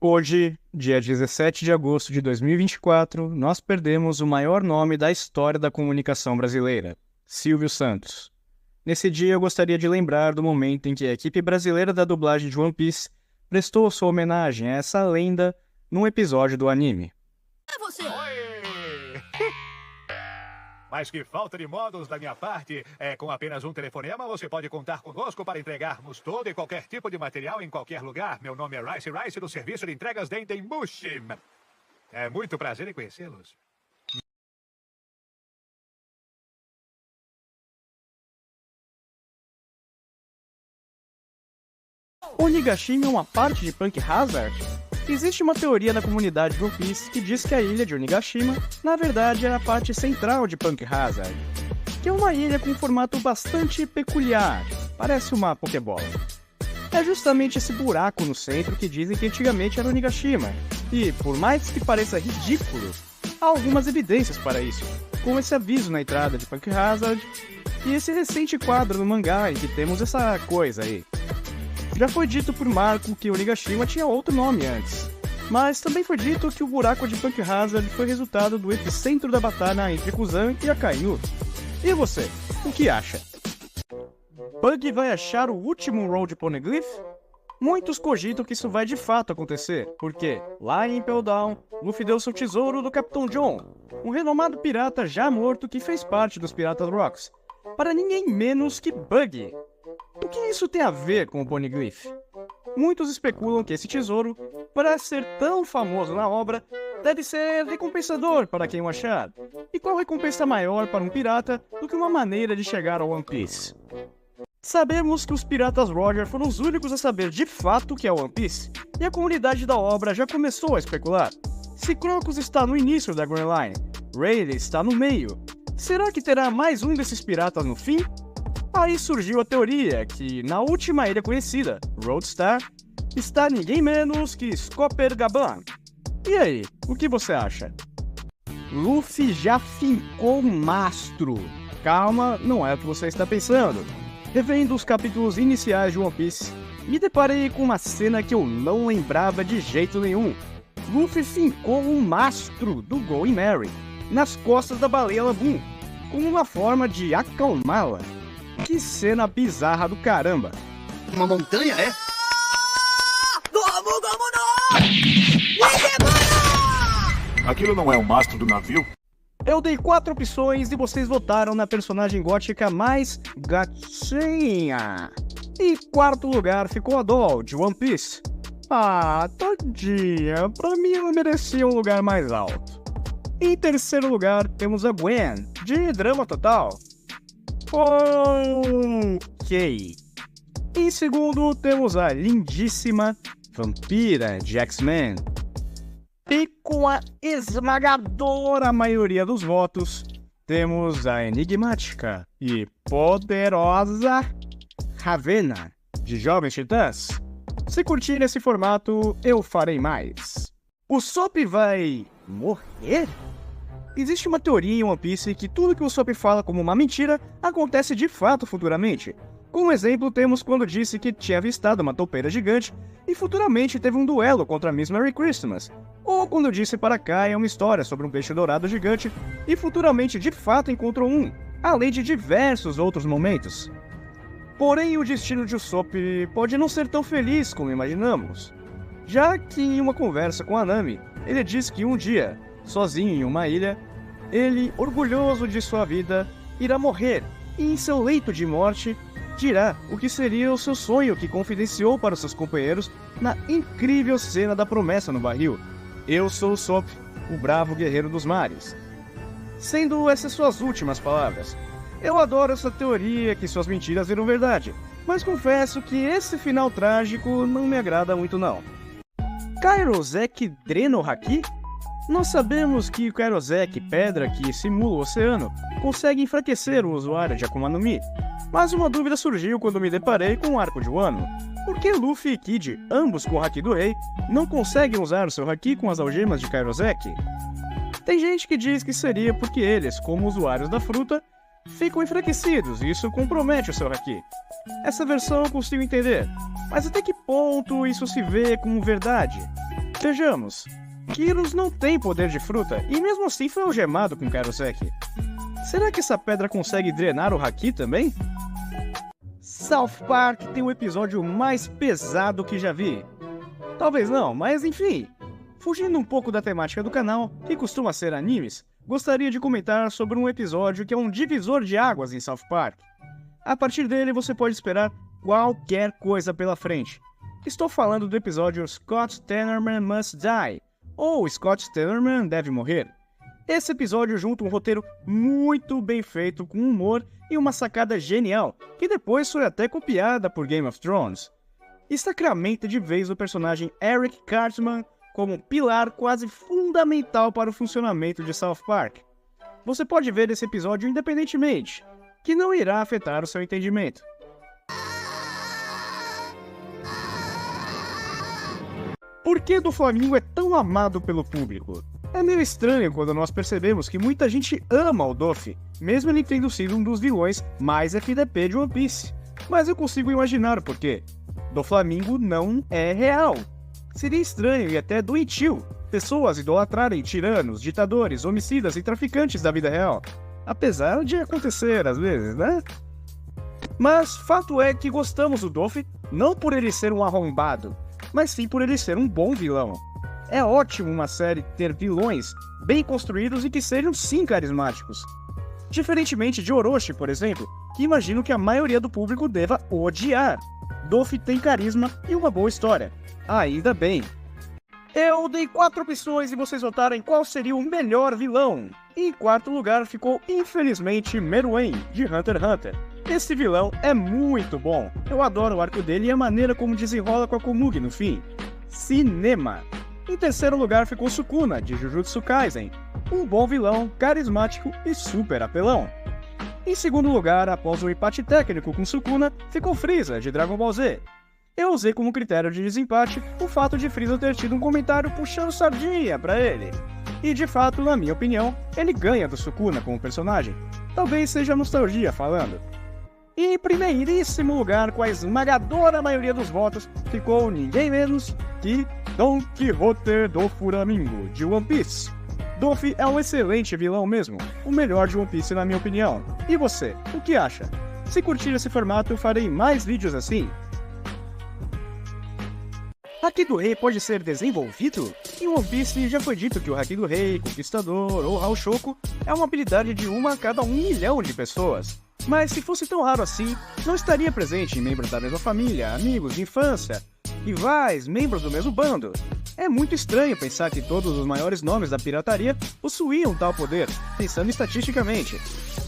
Hoje, dia 17 de agosto de 2024, nós perdemos o maior nome da história da comunicação brasileira, Silvio Santos. Nesse dia eu gostaria de lembrar do momento em que a equipe brasileira da dublagem de One Piece prestou sua homenagem a essa lenda num episódio do anime. É você! Oi! Mas que falta de modos da minha parte. Com apenas um telefonema, você pode contar conosco para entregarmos todo e qualquer tipo de material em qualquer lugar. Meu nome é Rice do serviço de entregas Dendenbushi. É muito prazer em conhecê-los. Onigashima é uma parte de Punk Hazard? Existe uma teoria na comunidade de One Piece que diz que a ilha de Onigashima, na verdade, é a parte central de Punk Hazard, que é uma ilha com um formato bastante peculiar, parece uma Pokébola. É justamente esse buraco no centro que dizem que antigamente era Onigashima, e, por mais que pareça ridículo, há algumas evidências para isso, como esse aviso na entrada de Punk Hazard e esse recente quadro no mangá em que temos essa coisa aí. Já foi dito por Marco que Onigashima tinha outro nome antes, mas também foi dito que o buraco de Punk Hazard foi resultado do epicentro da batalha entre Kuzan e Akainu. E você, o que acha? Pug vai achar o último Road Poneglyph? Muitos cogitam que isso vai de fato acontecer, porque, lá em Impel Down, Luffy deu seu tesouro do Capitão John, um renomado pirata já morto que fez parte dos Piratas Rocks, para ninguém menos que Buggy. O que isso tem a ver com o Poneglyph? Muitos especulam que esse tesouro, para ser tão famoso na obra, deve ser recompensador para quem o achar. E qual recompensa maior para um pirata do que uma maneira de chegar ao One Piece? Sabemos que os Piratas Roger foram os únicos a saber de fato o que é One Piece, e a comunidade da obra já começou a especular. Se Crocus está no início da Grand Line, Rayleigh está no meio, será que terá mais um desses piratas no fim? Aí surgiu a teoria que, na última ilha conhecida, Roadstar, está ninguém menos que Scopper Gaban. E aí, o que você acha? Luffy já fincou um mastro. Calma, não é o que você está pensando. Revendo os capítulos iniciais de One Piece, me deparei com uma cena que eu não lembrava de jeito nenhum. Luffy fincou um mastro do Going Merry nas costas da baleia Laboon, como uma forma de acalmá-la. Que cena bizarra do caramba! Uma montanha, é? Aquilo não é o mastro do navio? Eu dei 4 opções e vocês votaram na personagem gótica mais gatinha. Em quarto lugar ficou a Doll, de One Piece. Ah, tadinha, pra mim ela merecia um lugar mais alto. Em terceiro lugar temos a Gwen, de Drama Total. Ok. Em segundo, temos a lindíssima Vampira de X-Men. E com a esmagadora maioria dos votos, temos a enigmática e poderosa Ravena, de Jovens Titãs. Se curtir esse formato, eu farei mais. O Sop vai morrer? Existe uma teoria em One Piece que tudo que o Sop fala como uma mentira acontece de fato futuramente. Como exemplo, temos quando disse que tinha avistado uma toupeira gigante e futuramente teve um duelo contra a Miss Merry Christmas. Ou quando disse para Kai uma história sobre um peixe dourado gigante e futuramente de fato encontrou um, além de diversos outros momentos. Porém, o destino de Usopp pode não ser tão feliz como imaginamos, já que em uma conversa com a Nami, ele diz que um dia, sozinho em uma ilha, ele, orgulhoso de sua vida, irá morrer e em seu leito de morte dirá o que seria o seu sonho que confidenciou para seus companheiros na incrível cena da promessa no barril. Eu sou o Sop, o bravo guerreiro dos mares. Sendo essas suas últimas palavras. Eu adoro essa teoria que suas mentiras viram verdade, mas confesso que esse final trágico não me agrada muito não. Kairosek drena o Haki? Nós sabemos que o Kairosek, pedra que simula o oceano, consegue enfraquecer o usuário de Akuma no Mi. Mas uma dúvida surgiu quando me deparei com o arco de Wano. Por que Luffy e Kid, ambos com o Haki do Rei, não conseguem usar o seu Haki com as algemas de Kairosek? Tem gente que diz que seria porque eles, como usuários da fruta, ficam enfraquecidos e isso compromete o seu Haki. Essa versão eu consigo entender, mas até que ponto isso se vê como verdade? Vejamos, Kyros não tem poder de fruta e mesmo assim foi algemado com Karosek. Será que essa pedra consegue drenar o Haki também? South Park tem o episódio mais pesado que já vi. Talvez não, mas enfim. Fugindo um pouco da temática do canal, que costuma ser animes, gostaria de comentar sobre um episódio que é um divisor de águas em South Park. A partir dele você pode esperar qualquer coisa pela frente. Estou falando do episódio Scott Tenorman Must Die, ou Scott Tenorman Deve Morrer. Esse episódio junta um roteiro muito bem feito com humor e uma sacada genial, que depois foi até copiada por Game of Thrones. E sacramenta de vez o personagem Eric Cartman como um pilar quase fundamental para o funcionamento de South Park. Você pode ver esse episódio independentemente, que não irá afetar o seu entendimento. Por que Doflamingo é tão amado pelo público? É meio estranho quando nós percebemos que muita gente ama o Doff, mesmo ele tendo sido um dos vilões mais FDP de One Piece. Mas eu consigo imaginar o porquê. Doflamingo não é real. Seria estranho e até doentio pessoas idolatrarem tiranos, ditadores, homicidas e traficantes da vida real. Apesar de acontecer às vezes, né? Mas fato é que gostamos do Doff não por ele ser um arrombado, mas sim por ele ser um bom vilão. É ótimo uma série ter vilões bem construídos e que sejam sim carismáticos. Diferentemente de Orochi, por exemplo, que imagino que a maioria do público deva odiar. Doff tem carisma e uma boa história. Ainda bem. Eu dei 4 opções e vocês votaram em qual seria o melhor vilão. Em quarto lugar ficou, infelizmente, Meruem, de Hunter x Hunter. Esse vilão é muito bom. Eu adoro o arco dele e a maneira como desenrola com a Komugi no fim. Cinema. Em terceiro lugar ficou Sukuna, de Jujutsu Kaisen. Um bom vilão, carismático e super apelão. Em segundo lugar, após um empate técnico com Sukuna, ficou Frieza, de Dragon Ball Z. Eu usei como critério de desempate o fato de Frieza ter tido um comentário puxando sardinha pra ele. E de fato, na minha opinião, ele ganha do Sukuna como personagem. Talvez seja nostalgia falando. E em primeiríssimo lugar, com a esmagadora maioria dos votos, ficou ninguém menos que Don Quixote do Flamingo, de One Piece. Doff é um excelente vilão mesmo, o melhor de One Piece na minha opinião. E você, o que acha? Se curtir esse formato, eu farei mais vídeos assim. Haki do Rei pode ser desenvolvido? Em One Piece já foi dito que o Haki do Rei, Conquistador ou Haoshoku é uma habilidade de uma a cada 1 milhão de pessoas. Mas se fosse tão raro assim, não estaria presente em membros da mesma família, amigos de infância, rivais, membros do mesmo bando. É muito estranho pensar que todos os maiores nomes da pirataria possuíam tal poder, pensando estatisticamente.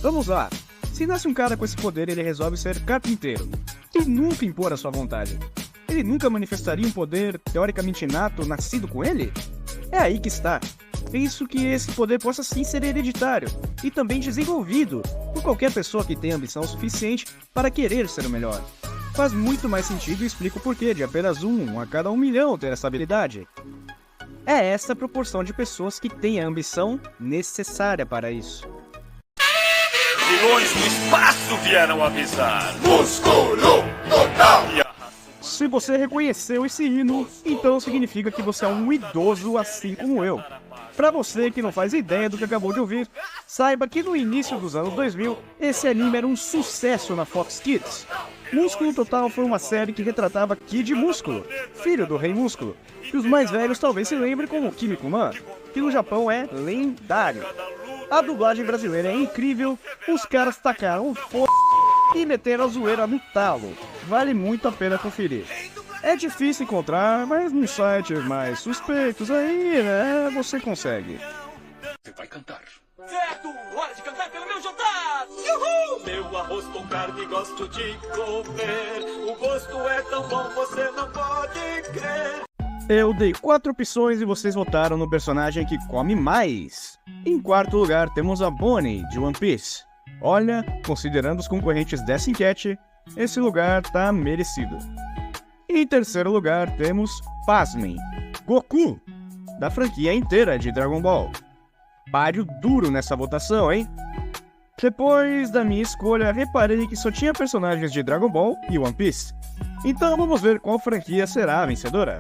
Vamos lá, se nasce um cara com esse poder ele resolve ser carpinteiro, e nunca impor a sua vontade. Ele nunca manifestaria um poder teoricamente inato nascido com ele? É aí que está. Penso que esse poder possa sim ser hereditário e também desenvolvido por qualquer pessoa que tenha ambição suficiente para querer ser o melhor. Faz muito mais sentido e explico o porquê de apenas 1 a cada 1 milhão ter essa habilidade. É essa a proporção de pessoas que têm a ambição necessária para isso. Vilões do espaço vieram avisar. Músculo total! Se você reconheceu esse hino, então significa que você é um idoso assim como eu. Pra você que não faz ideia do que acabou de ouvir, saiba que no início dos anos 2000, esse anime era um sucesso na Fox Kids. Músculo Total foi uma série que retratava Kid Músculo, filho do Rei Músculo, que os mais velhos talvez se lembrem como Kinnikuman, que no Japão é lendário. A dublagem brasileira é incrível, os caras tacaram foda e meteram a zoeira no talo. Vale muito a pena conferir. É difícil encontrar, mas nos sites mais suspeitos aí, né, você consegue. Você vai cantar. Certo, hora de cantar pelo meu jantar! Uhul! Meu arroz com carne gosto de comer. O gosto é tão bom, você não pode crer. Eu dei 4 opções e vocês votaram no personagem que come mais. Em quarto lugar temos a Bonnie, de One Piece. Olha, considerando os concorrentes dessa enquete, esse lugar tá merecido. Em terceiro lugar temos, pasmem, Goku, da franquia inteira de Dragon Ball. Páreo duro nessa votação, hein? Depois da minha escolha, reparei que só tinha personagens de Dragon Ball e One Piece. Então vamos ver qual franquia será a vencedora.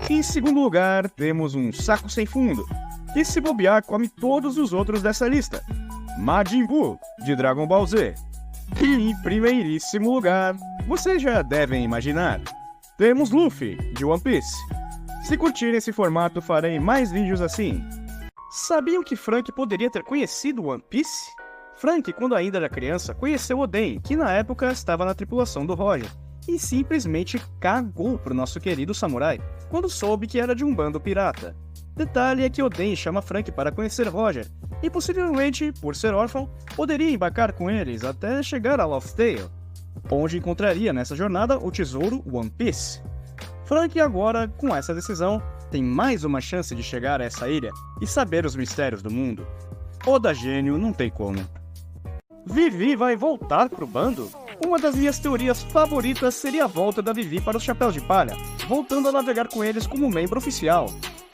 Em segundo lugar, temos um saco sem fundo, que se bobear come todos os outros dessa lista. Majin Buu, de Dragon Ball Z. E em primeiríssimo lugar, vocês já devem imaginar, temos Luffy, de One Piece. Se curtirem esse formato, farei mais vídeos assim. Sabiam que Frank poderia ter conhecido One Piece? Frank, quando ainda era criança, conheceu Oden, que na época estava na tripulação do Roger, e simplesmente cagou pro nosso querido samurai, quando soube que era de um bando pirata. Detalhe é que Oden chama Frank para conhecer Roger, e possivelmente, por ser órfão, poderia embarcar com eles até chegar a Lost Tale, onde encontraria nessa jornada o tesouro One Piece. Frank agora, com essa decisão, tem mais uma chance de chegar a essa ilha e saber os mistérios do mundo. Oda gênio não tem como. Vivi vai voltar pro bando? Uma das minhas teorias favoritas seria a volta da Vivi para os Chapéus de Palha, voltando a navegar com eles como membro oficial.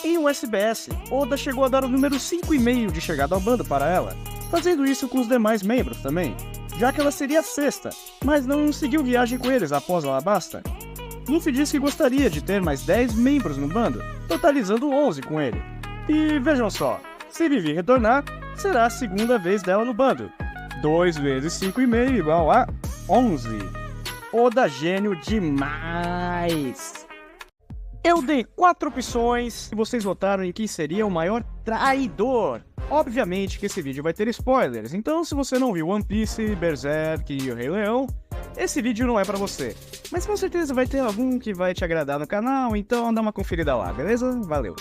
Em um SBS, Oda chegou a dar o número 5,5 de chegada ao bando para ela, fazendo isso com os demais membros também, já que ela seria a sexta, mas não seguiu viagem com eles após a Alabasta. Luffy disse que gostaria de ter mais 10 membros no bando, totalizando 11 com ele. E vejam só, se Vivi retornar, será a segunda vez dela no bando. 2 vezes 5,5 igual a 11. Oda gênio demais! Eu dei 4 opções e vocês votaram em quem seria o maior traidor. Obviamente que esse vídeo vai ter spoilers, então se você não viu One Piece, Berserk e o Rei Leão, esse vídeo não é pra você. Mas com certeza vai ter algum que vai te agradar no canal, então dá uma conferida lá, beleza? Valeu!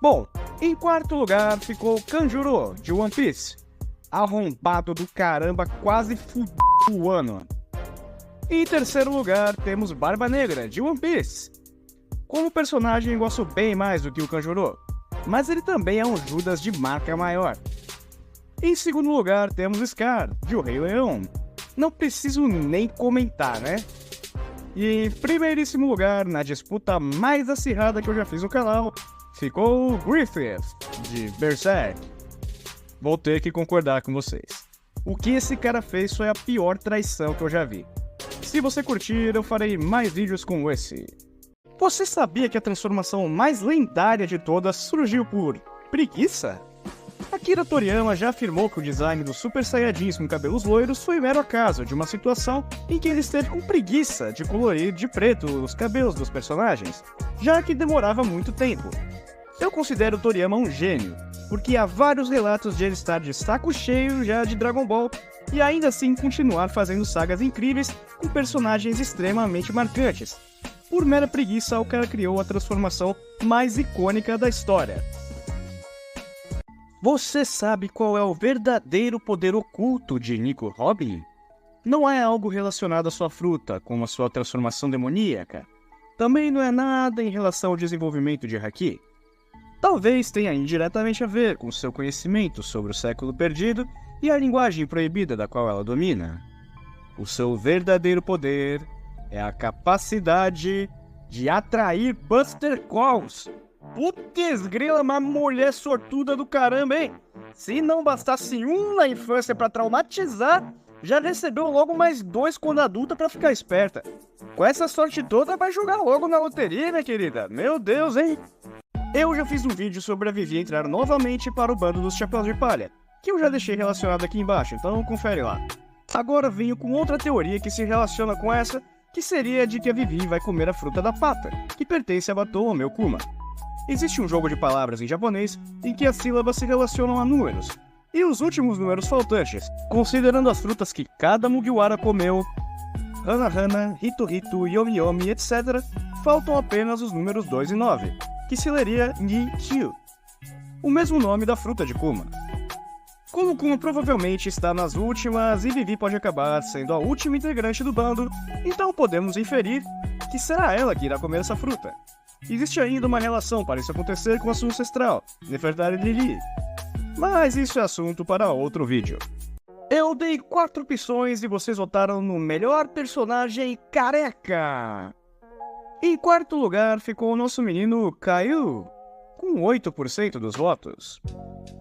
Bom, em quarto lugar ficou Kanjuro, de One Piece. Arrombado do caramba, quase fudeu o ano. Em terceiro lugar temos Barba Negra, de One Piece. Como personagem gosto bem mais do que o Kanjuro, mas ele também é um Judas de marca maior. Em segundo lugar temos Scar, de O Rei Leão. Não preciso nem comentar, né? E em primeiríssimo lugar, na disputa mais acirrada que eu já fiz no canal, ficou Griffith, de Berserk. Vou ter que concordar com vocês. O que esse cara fez foi a pior traição que eu já vi. Se você curtir, eu farei mais vídeos como esse. Você sabia que a transformação mais lendária de todas surgiu por preguiça? Akira Toriyama já afirmou que o design dos Super Saiyajins com cabelos loiros foi mero acaso de uma situação em que ele esteve com preguiça de colorir de preto os cabelos dos personagens, já que demorava muito tempo. Eu considero Toriyama um gênio, porque há vários relatos de ele estar de saco cheio já de Dragon Ball e ainda assim continuar fazendo sagas incríveis com personagens extremamente marcantes. Por mera preguiça, o cara criou a transformação mais icônica da história. Você sabe qual é o verdadeiro poder oculto de Nico Robin? Não é algo relacionado à sua fruta, como a sua transformação demoníaca. Também não é nada em relação ao desenvolvimento de Haki. Talvez tenha indiretamente a ver com seu conhecimento sobre o século perdido e a linguagem proibida da qual ela domina. O seu verdadeiro poder é a capacidade de atrair Buster Calls. Putz grila, uma mulher sortuda do caramba, hein? Se não bastasse um na infância pra traumatizar, já recebeu logo mais 2 quando adulta pra ficar esperta. Com essa sorte toda, vai jogar logo na loteria, minha querida. Meu Deus, hein? Eu já fiz um vídeo sobre a Vivi entrar novamente para o bando dos Chapéus de Palha, que eu já deixei relacionado aqui embaixo, então confere lá. Agora venho com outra teoria que se relaciona com essa, que seria de que a Vivi vai comer a fruta da pata, que pertence a Batou ou meu Kuma. Existe um jogo de palavras em japonês em que as sílabas se relacionam a números, e os últimos números faltantes, considerando as frutas que cada Mugiwara comeu, Hana Hana, Hito Hito, Yomi Yomi, etc., faltam apenas os números 2 e 9, que se leria Ni-Kyu, o mesmo nome da fruta de Kuma. Como Kuma provavelmente está nas últimas e Vivi pode acabar sendo a última integrante do bando, então podemos inferir que será ela que irá comer essa fruta. Existe ainda uma relação para isso acontecer com a sua ancestral, Nefertari Lili, mas isso é assunto para outro vídeo. Eu dei 4 opções e vocês votaram no melhor personagem careca. Em quarto lugar ficou o nosso menino Caillou, com 8% dos votos.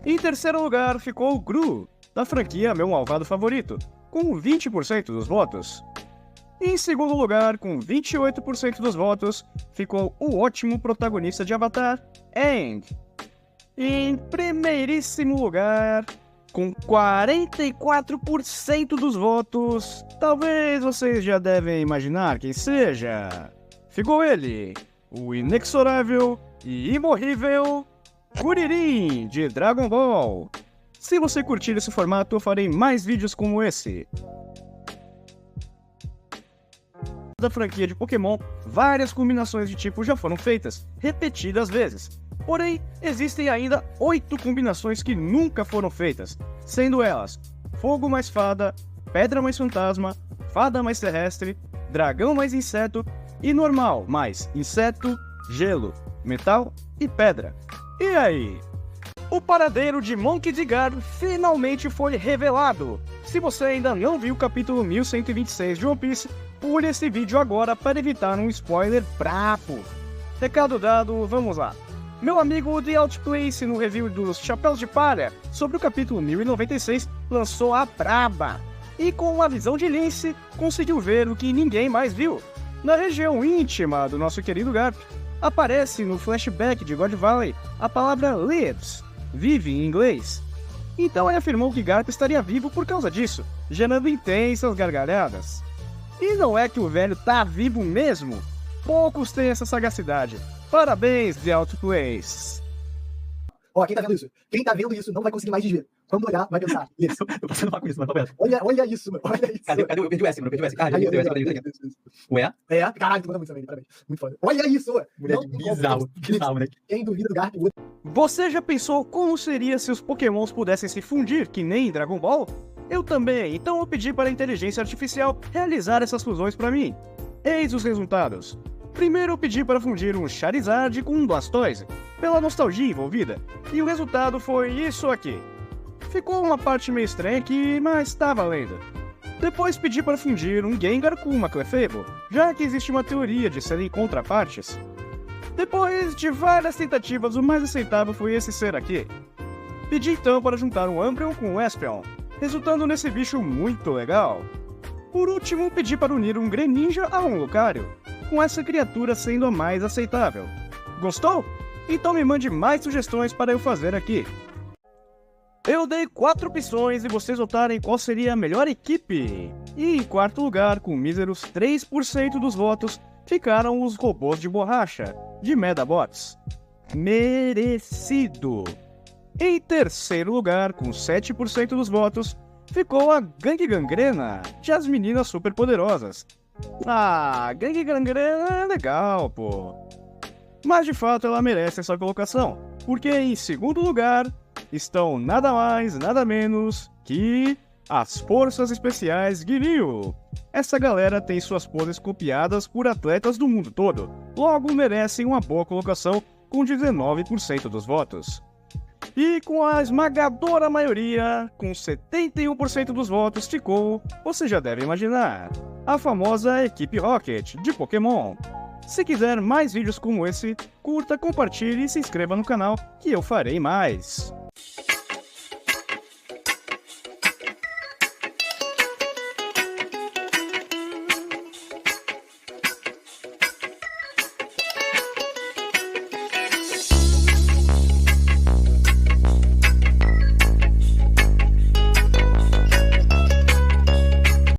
Em terceiro lugar ficou o Gru, da franquia Meu Malvado Favorito, com 20% dos votos. Em segundo lugar, com 28% dos votos, ficou o ótimo protagonista de Avatar, Aang. Em primeiríssimo lugar, com 44% dos votos, talvez vocês já devem imaginar quem seja. Ficou ele, o inexorável e imorrível Kuririn, de Dragon Ball. Se você curtir esse formato, eu farei mais vídeos como esse. Da franquia de Pokémon, várias combinações de tipo já foram feitas, repetidas vezes. Porém, existem ainda 8 combinações que nunca foram feitas, sendo elas Fogo mais Fada, Pedra mais Fantasma, Fada mais Terrestre, Dragão mais Inseto e Normal mais Inseto, Gelo, Metal e Pedra. E aí? O paradeiro de Monkey D. Garp finalmente foi revelado! Se você ainda não viu o capítulo 1126 de One Piece, pule esse vídeo agora para evitar um spoiler brabo. Recado dado, vamos lá. Meu amigo The Outplace, no review dos Chapéus de Palha, sobre o capítulo 1096, lançou a braba. E com uma visão de lince, conseguiu ver o que ninguém mais viu. Na região íntima do nosso querido Garp, aparece no flashback de God Valley a palavra lives, vive em inglês. Então ele afirmou que Garp estaria vivo por causa disso, gerando intensas gargalhadas. E não é que o velho tá vivo mesmo? Poucos têm essa sagacidade. Parabéns, The Outplace. Ó, quem tá vendo isso? Quem tá vendo isso não vai conseguir mais desver. Quando olhar, vai pensar. Isso. Eu tô passando mal com isso, mano. Olha. Olha isso, mano. Olha isso. Cadê? Eu perdi o S, mano. Eu perdi o S. Ah, Aí, eu perdi o S. isso. Ué? É, caralho, tu manda muito também, parabéns. Muito foda. Olha isso, mano. Moleque, bizarro. Bizarro, moleque. Quem duvida do Garp, Você já pensou como seria se os Pokémons pudessem se fundir, que nem em Dragon Ball? Eu também, então eu pedi para a inteligência artificial realizar essas fusões para mim. Eis os resultados. Primeiro eu pedi para fundir um Charizard com um Blastoise, pela nostalgia envolvida, e o resultado foi isso aqui. Ficou uma parte meio estranha aqui, mas tá valendo. Depois pedi para fundir um Gengar com uma Clefable, já que existe uma teoria de serem contrapartes. Depois de várias tentativas, o mais aceitável foi esse ser aqui. Pedi então para juntar um Umbreon com um Espeon, resultando nesse bicho muito legal. Por último, pedi para unir um Greninja a um Lucario, com essa criatura sendo a mais aceitável. Gostou? Então me mande mais sugestões para eu fazer aqui. Eu dei 4 opções e vocês votarem qual seria a melhor equipe. E em quarto lugar, com míseros 3% dos votos, ficaram os robôs de borracha, de Medabots. Merecido! Em terceiro lugar, com 7% dos votos, ficou a Gangue Gangrena, de As Meninas Superpoderosas. Ah, Gangue Gangrena é legal, pô. Mas de fato ela merece essa colocação, porque em segundo lugar estão nada mais, nada menos que as Forças Especiais Guinil. Essa galera tem suas poses copiadas por atletas do mundo todo, logo merecem uma boa colocação com 19% dos votos. E com a esmagadora maioria, com 71% dos votos, ficou, você já deve imaginar, a famosa Equipe Rocket, de Pokémon. Se quiser mais vídeos como esse, curta, compartilhe e se inscreva no canal, que eu farei mais.